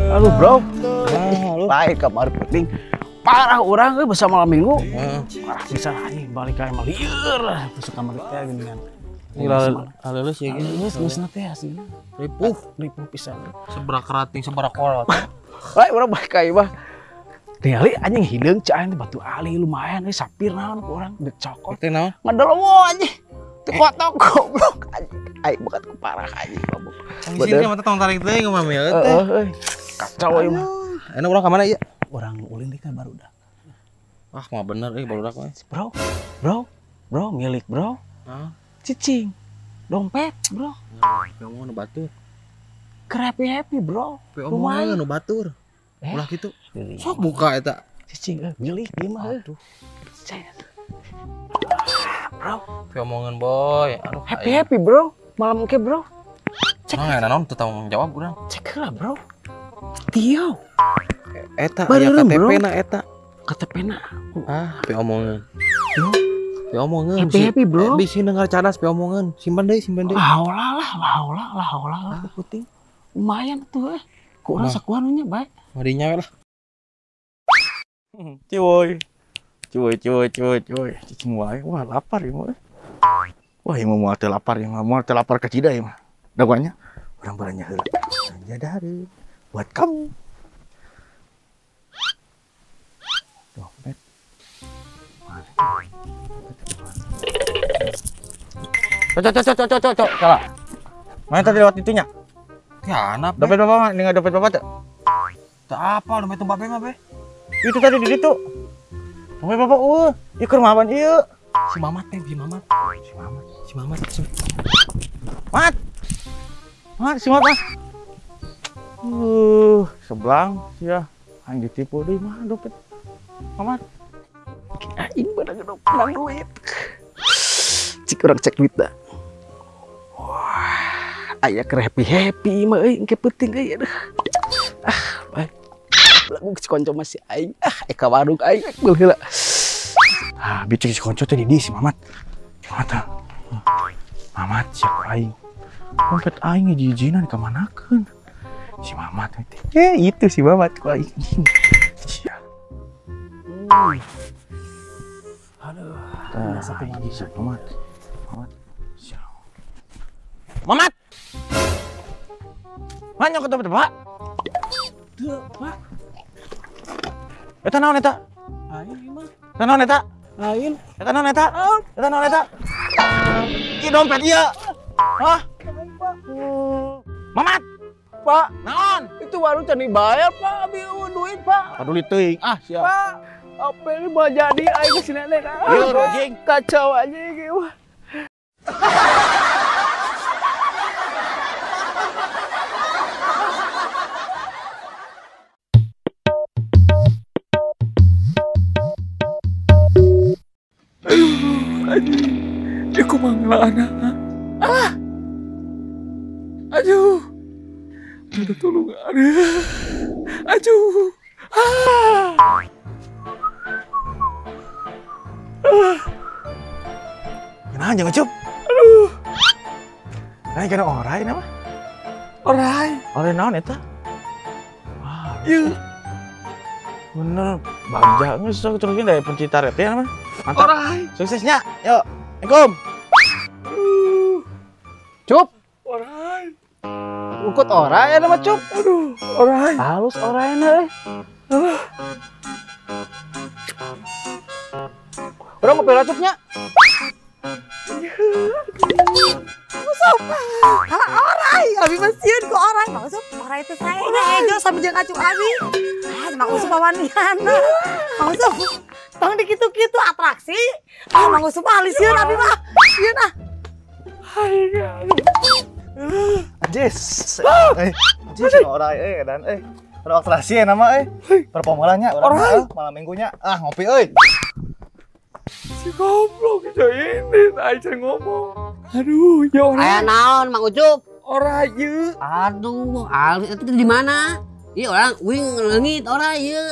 Aduh bro, Lain kamar penting. parah orang bersama malam minggu. Parah bisa anjing balik kayak melieur lah ke kamar teh gini kan. Halus ya gini. Geus teh aslinya. Ripuh pisan. Seberak kerating, seberak kolot. Lain orang balik kayak mah. Ningali anjing hideung cai teh batu ali lumayan sapir naon ku urang dek cokot. Teh naon? Ngadolowo anjing. Teu foto goblok anjing. Aing bukan ku parah anjing goblok. Di sini mah tong tarik teh ke mami ya teh. Kacau ieu mah. Enak urang ka mana ieu? Orang ulin teh kan baru dah. Ah, mah bener barudak mah. Bro, milik bro. Hah? Cicing. Dompet, bro. Ngomong nu batur. Happy bro. Lumayan nu batur. Ulah kitu. Sok buka eta. Cicing milik dia mah. Aduh. Bro, Omongan boy. Aduh. happy bro. Malam ke bro. Nah, naon teu tanggung jawab urang. Cek lah bro. Tio. Eta Baru aya bro. KTP na eta. KTP na. Ah, pe omongan. Bro. Pe omongan. Happy bro. Bisi dengar cadas pe omongan. Simpan deui. Lah. Penting. Lumayan tuh Ku urang sakuanunya baik. Mari nyawe lah. Cuy. Cicing wae. Wah, lapar ya mah. Wah, yang mau teu lapar ke Cida ya mah. Daguanya urang baranya heula. Jadareun buat kamu. Dompet. Cok. Salah. Mana tadi lewat itunya? Tiana, Dompet bapak mah, dengan dompet bapak tuh. teu apa lu tempat be mah be. Itu tadi di situ. Dompet bapak, ieu keur maban ieu. Si Mamat. Mat, si Mat. Seblang sia. Aing ditipu deui mah dompet. Mamat. Aing beunang duit. Cik urang cek duit dah. Wah, aya keur happy mah euy, engke penting euy aduh. Baik. Lagu si konco masih aing. Eka warung aing beul heula. Bicik si konco teh di si Mamat. Mamat siapa aing? Dompet aing hiji-hijinan kamanakeun? Si Mamat teh. Itu si Mamat ku aing. Sia. Aduh. Satu lagi si Mamat. Sia. Mamat. Mana nyokot dompet Pak? Tuh, Pak. Eta naon eta? Aing mah. Eta naon eta? Lain. Eta naon eta? Ieu dompet ieu. Hah? Mamat. Pak, naon? Itu baru can dibayar, Pak. Abi duit, Pak. Paduli teuing. Siap. Pak, apa ini mau jadi aing ke sini nek. Ieu anjing kacau anjing ieu. Dia kumangla anak. Aduh. Udah tolong ada. Aduh. Kenapa jangan cup? Aduh. Nah, kena orai nama? Orai naon eta? Iya. Bener, bagja geus terusnya dari pencipta rete ya, mah. Mantap. Orai. Suksesnya. Yuk. Assalamualaikum. Cup. Orai. Ukut orai ya nama Cup. Aduh, orai. Halus orai na euy. Urang mau pela Cupnya. Orai, abi masieun ku orai. Maksud orai teh saya ejo sambil jeung acu abi. Maksud pawaniana. Maksud tong dikitu-kitu atraksi. Maksud halisieun abi mah. Sieun ah. Jis. Jis orai dan ada atraksi nama perpomolanya Orai. malam minggunya. Ngopi euy. Si goblok itu ini, aja ngomong. Aduh, ya orai. Aya naon Mang Ucup? Orai ye. Aduh, itu di mana? Iya orang wing leungit orai ye.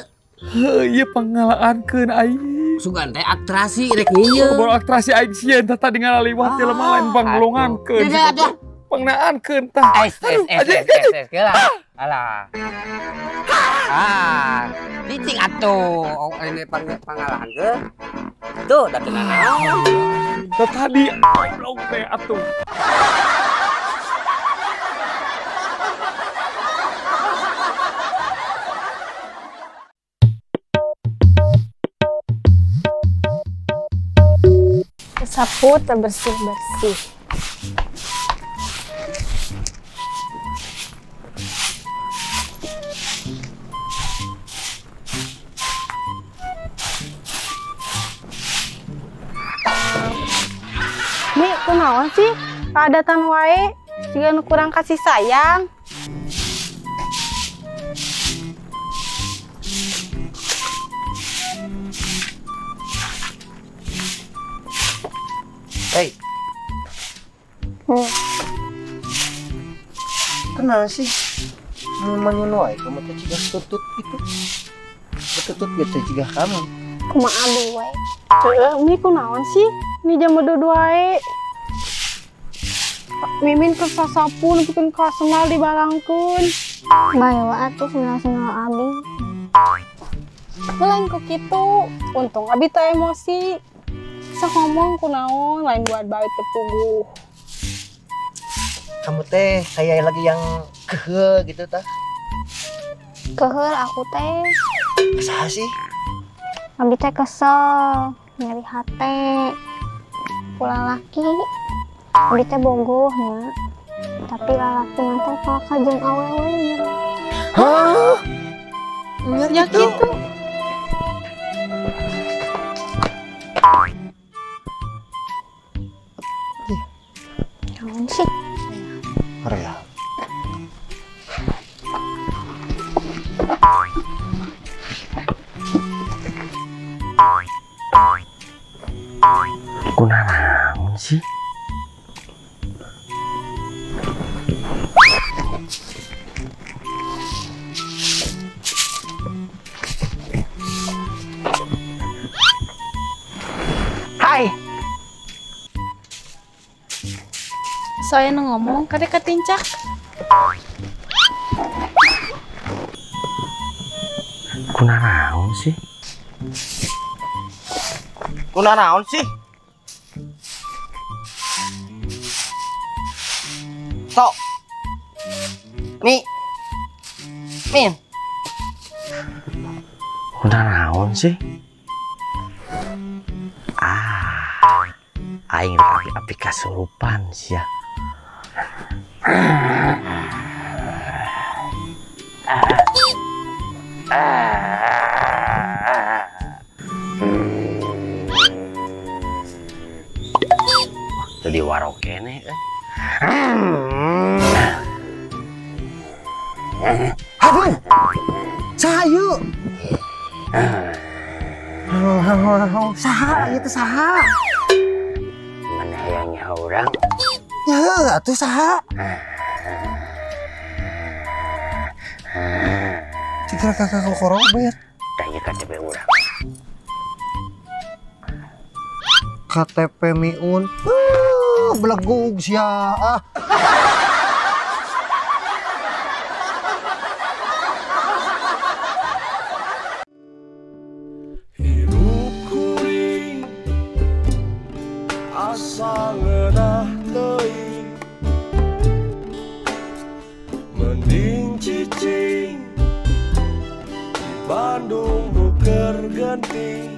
Ieu pangalaankeun aing. Sugan teh atraksi rek ngieu. Baru atraksi aing sieun tata ningali liwat jelema lain panglongankeun. Ada. pengnaan keun tah. Lah. Alah. Cicing atuh. Ini pangalahan ke. Tuh, da kenal. Tah tadi goblok teh atuh. Sapu terbersih-bersih. Nih, kunaon sih? Keadatan wae, jika nu kurang kasih sayang. Hei, kenapa sih? Namanya wae kamu teh cigah tutut gitu. Tutut gitu cigah kamu. Kumaha aduh wae. Ini kunaon sih? Ini jam berdua wae. Mimin ke sasapu nepikeun ka senal dibalangkeun. Bae atuh senal-senal abi. Lain kok kitu. Untung abi teu emosi. Sok ngomong kunaon lain buat balik tepuguh. Kamu teh kayak lagi yang kehe gitu tah. Keheur aku teh. Saha sih? Abi teh kesel, nyeri hate. Pula laki, abi teh bogoh nya. Tapi lalaki nanti kalau kajeng awewe nya. Hah? Ya gitu. Naon sih? Korea. Kunaon sih? Hai. Saya ngomong kadek ketincak. Kunaon sih? Kunaon sih? Sok. Min. Kunaon sih? Aing api kasurupan sia. Jadi warok kene. Aduh. Sahayu. Saha ieu teh saha? Mana hayangnya orang? Ya, atuh saha? Cika kakak korobet. Tanya KTP orang. KTP Miun. Belegug sia. Hidup kuring asa ngeunah teuing, mending cicing di Bandung nu keur genting.